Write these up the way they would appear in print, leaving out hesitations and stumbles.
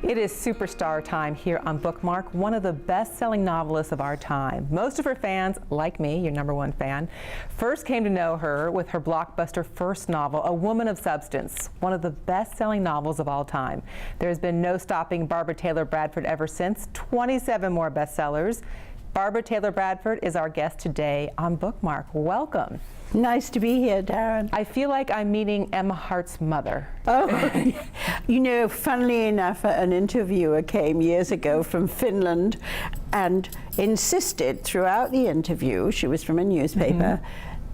It is superstar time here on Bookmark, one of the best-selling novelists of our time. Most of her fans, like me, your #1 fan, first came to know her with her blockbuster first novel, A Woman of Substance, one of the best-selling novels of all time. There's been no stopping Barbara Taylor Bradford ever since, 27 more bestsellers. Barbara Taylor Bradford is our guest today on Bookmark. Welcome. Nice to be here, Darren. I feel like I'm meeting Emma Hart's mother. Oh, you know, funnily enough, an interviewer came years ago from Finland and insisted throughout the interview, she was from a newspaper,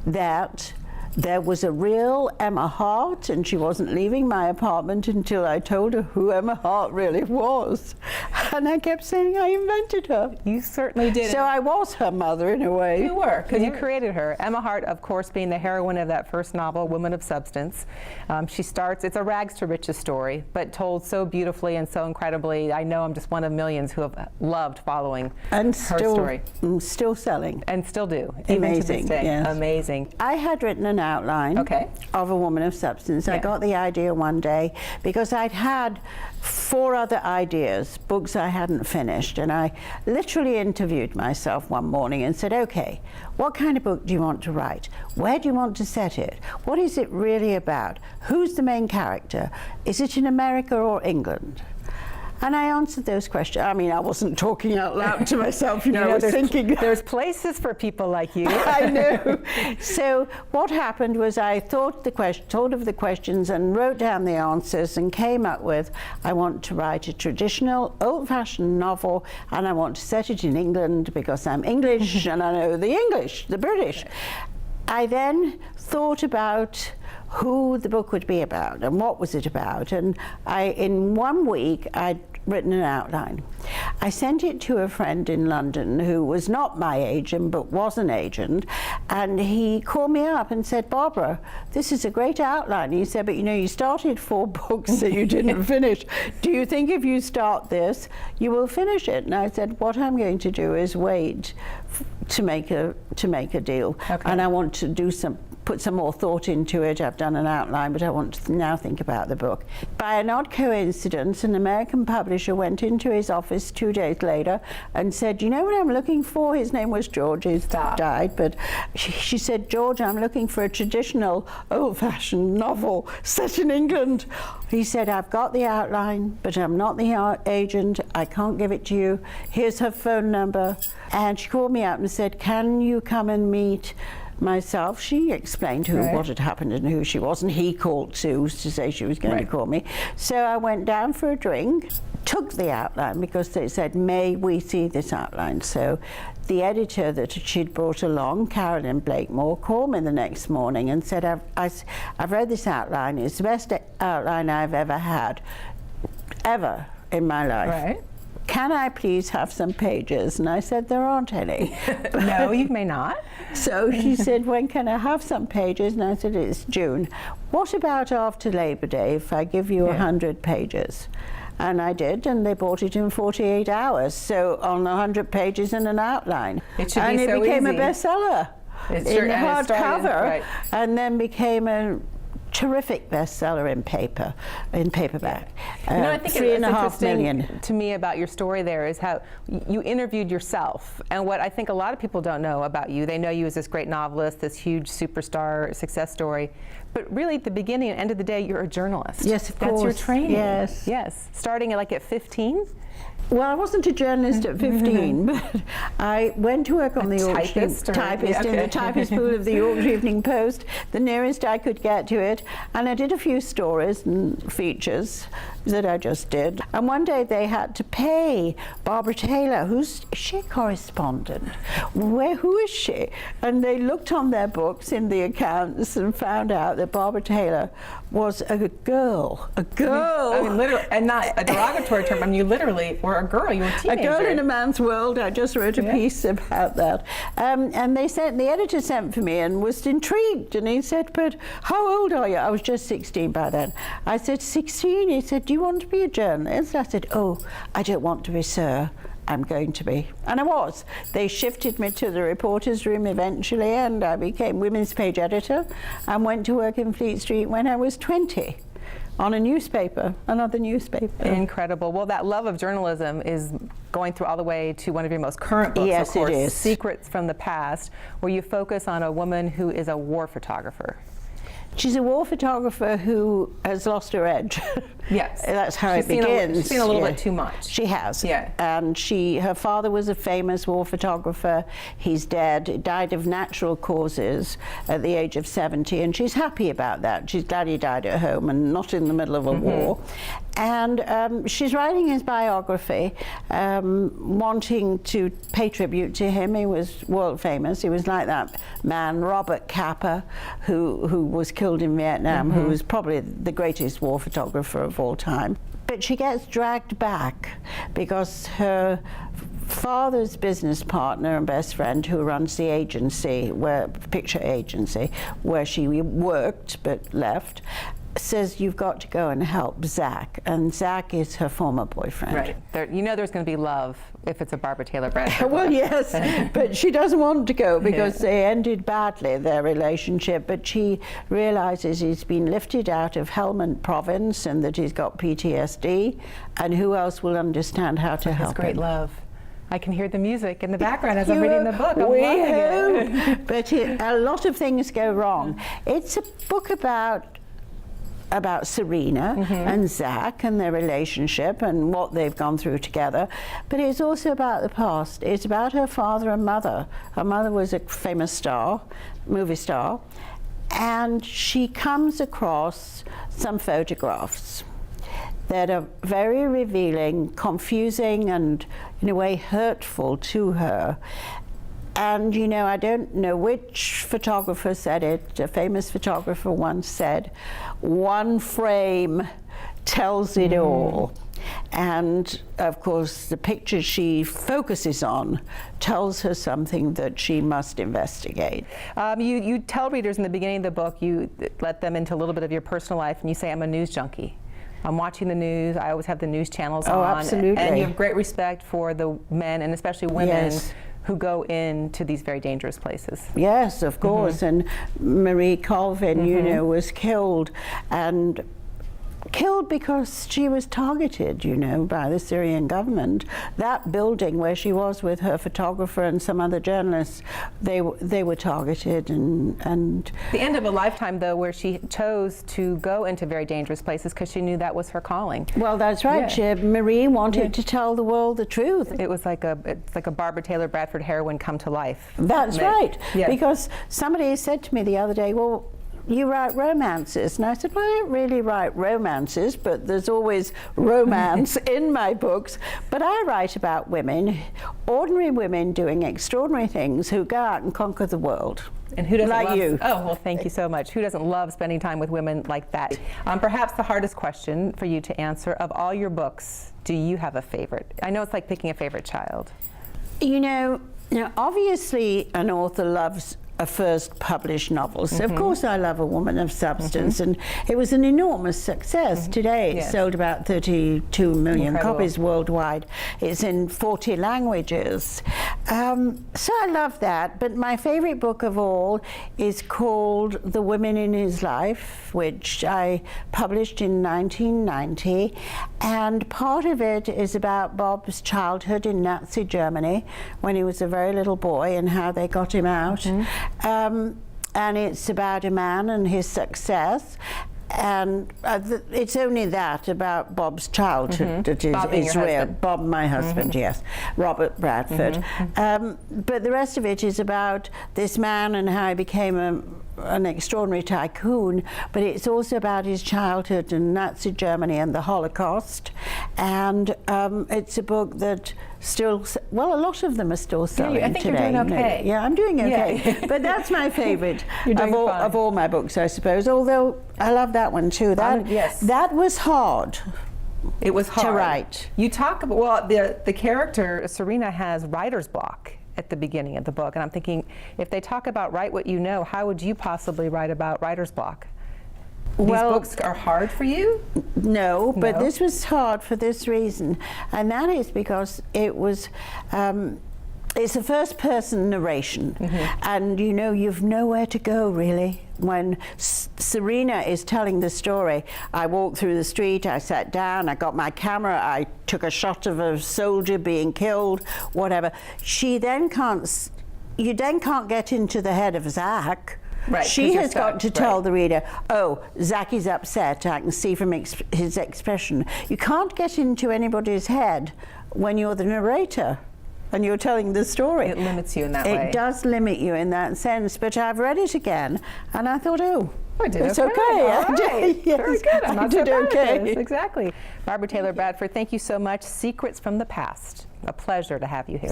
that there was a real Emma Hart, and she wasn't leaving my apartment until I told her who Emma Hart really was. And I kept saying I invented her. You certainly did. So I was her mother in a way. You were, because you created her. Emma Hart, of course, being the heroine of that first novel, Woman of Substance. She starts, it's a rags to riches story, but told so beautifully and so incredibly. I know I'm just one of millions who have loved following her story. And still selling. And still do, even to this day. Yes. Amazing. I had written an outline of A Woman of Substance. I got the idea one day because I'd had 4 other ideas, books I hadn't finished, and I literally interviewed myself one morning and said, okay, what kind of book do you want to write? Where do you want to set it? What is it really about? Who's the main character? Is it in America or England? And I answered those questions. I mean, I wasn't talking out loud to myself, you know, I was thinking. There's places for people like you. I know. So what happened was I thought of the questions and wrote down the answers and came up with, I want to write a traditional, old-fashioned novel, and I want to set it in England because I'm English and I know the English, the British. I then thought about who the book would be about and what was it about, and in 1 week I'd written an outline. I sent it to a friend in London who was not my agent but was an agent, and he called me up and said, Barbara, this is a great outline. He said, but you know, you started 4 books that you didn't finish. Do you think if you start this you will finish it? And I said, what I'm going to do is wait to make a deal, and I want to put some more thought into it. I've done an outline, but I want to now think about the book. By an odd coincidence, an American publisher went into his office 2 days later and said, you know what I'm looking for? His name was George, he's died, but she said, George, I'm looking for a traditional, old-fashioned novel set in England. He said, I've got the outline, but I'm not the agent. I can't give it to you. Here's her phone number. And she called me up and said, can you come and meet myself? She explained what had happened and who she was, and he called Sue to say she was going to call me. So I went down for a drink, took the outline because they said, may we see this outline? So the editor that she'd brought along, Carolyn Blakemore, called me the next morning and said, I've read this outline. It's the best outline I've ever had, ever in my life. Can I please have some pages? And I said, there aren't any. No, you may not. So she said, when can I have some pages? And I said, it's June. What about after Labor Day if I give you 100 pages? And I did, and they bought it in 48 hours. So on 100 pages and an outline. It should and be it so became easy. a bestseller in hardcover, and then became a terrific bestseller in paperback. You know, I think 3.5 million. To me about your story there is how you interviewed yourself, and what I think a lot of people don't know about you. They know you as this great novelist, this huge superstar success story, but really at the beginning and end of the day, you're a journalist. Yes, of course. That's your training. Yes. Yes. Starting at 15? Well, I wasn't a journalist at 15, but I went to work on the typist in the typist pool of the Yorkshire Evening Post, the nearest I could get to it, and I did a few stories and features that I just did. And one day they had to pay Barbara Taylor, who's she a correspondent? Who is she? And they looked on their books in the accounts and found out that Barbara Taylor was a girl. A girl. I mean, literally, and not a derogatory term. I mean, you literally were a girl. You were a teenager. A girl in a man's world. I just wrote a piece about that. And the editor sent for me and was intrigued. And he said, but how old are you? I was just 16 by then. I said, 16? He said, do you want to be a journalist? I said, oh, I don't want to be, sir. I'm going to be. And I was. They shifted me to the reporter's room eventually, and I became women's page editor and went to work in Fleet Street when I was 20. on a newspaper, another newspaper. Incredible. Well, that love of journalism is going through all the way to one of your most current books, Yes, of course, it is. Secrets from the Past, where you focus on a woman who is a war photographer. She's a war photographer who has lost her edge. Yes. That's how She's it begins. She's seen a little bit too much. She has. Yeah. And her father was a famous war photographer. He's dead. He died of natural causes at the age of 70, and she's happy about that. She's glad he died at home and not in the middle of a war. And she's writing his biography, wanting to pay tribute to him. He was world famous. He was like that man, Robert Capa, who was killed in Vietnam, who was probably the greatest war photographer of all time. But she gets dragged back because her father's business partner and best friend, who runs the agency, picture agency, where she worked but left, says, you've got to go and help Zach. And Zach is her former boyfriend. Right. You know there's going to be love if it's a Barbara Taylor Bradford. Well, yes, but she doesn't want to go because they ended badly, their relationship. But she realizes he's been lifted out of Helmand province and that he's got PTSD. And who else will understand how to help him? It's great love. I can hear the music in the background as I'm reading the book. I'm we loving it. hope. But a lot of things go wrong. It's a book about Serena and Zach and their relationship and what they've gone through together, but it's also about the past. It's about her father and mother. Her mother was a famous movie star, and she comes across some photographs that are very revealing, confusing, and in a way hurtful to her. And you know, I don't know which photographer said it. A famous photographer once said, one frame tells it all. And of course, the picture she focuses on tells her something that she must investigate. You tell readers in the beginning of the book, you let them into a little bit of your personal life, and you say, I'm a news junkie. I'm watching the news. I always have the news channels on. Oh, absolutely. And you have great respect for the men, and especially women, who go into these very dangerous places. Yes, of course. And Marie Colvin, you know, was killed, and killed because she was targeted, you know, by the Syrian government. That building where she was with her photographer and some other journalists, they were targeted. And the end of a lifetime, though, where she chose to go into very dangerous places because she knew that was her calling. Well, that's right. Marie wanted to tell the world the truth. It was like a Barbara Taylor Bradford heroine come to life. That's right. Because somebody said to me the other day, well, you write romances. And I said, well, I don't really write romances, but there's always romance in my books. But I write about women, ordinary women doing extraordinary things who go out and conquer the world. And who doesn't like you? Oh, well, thank you so much. Who doesn't love spending time with women like that? Perhaps the hardest question for you to answer, of all your books, do you have a favorite? I know it's like picking a favorite child. You know, obviously an author loves a first published novel. So of course I love A Woman of Substance, and it was an enormous success. Today it's sold about 32 million copies worldwide. It's in 40 languages. So I love that, but my favorite book of all is called The Women in His Life, which I published in 1990, and part of it is about Bob's childhood in Nazi Germany when he was a very little boy and how they got him out. And it's about a man and his success, and it's only that about Bob's childhood that is real. Bob, my husband, yes, Robert Bradford. But the rest of it is about this man and how he became an extraordinary tycoon, but it's also about his childhood in Nazi Germany and the Holocaust. And it's a book that still, well, a lot of them are still selling I think today. you're doing okay. Yeah, I'm doing okay. But that's my favorite of all my books, I suppose, although I love that one too. That was hard. It was hard to write. You talk about, well, the character, Serena, has writer's block at the beginning of the book, and I'm thinking, if they talk about write what you know, how would you possibly write about writer's block? These books are hard for you? No, but this was hard for this reason, and that is because it was it's a first-person narration, and you know, you've nowhere to go really when Serena is telling the story, I walked through the street, I sat down, I got my camera, I took a shot of a soldier being killed, whatever. You then can't get into the head of Zach. Right, she has got to tell right. the reader, oh, Zach is upset, I can see from his expression. You can't get into anybody's head when you're the narrator and you're telling the story. It limits you in that way. It does limit you in that sense, but I've read it again and I thought, oh, I did it's okay. okay. All right. Yes, Very good. I'm I not did so bad at okay. this. Exactly. Barbara Taylor Bradford, thank you so much. Secrets from the Past. A pleasure to have you here.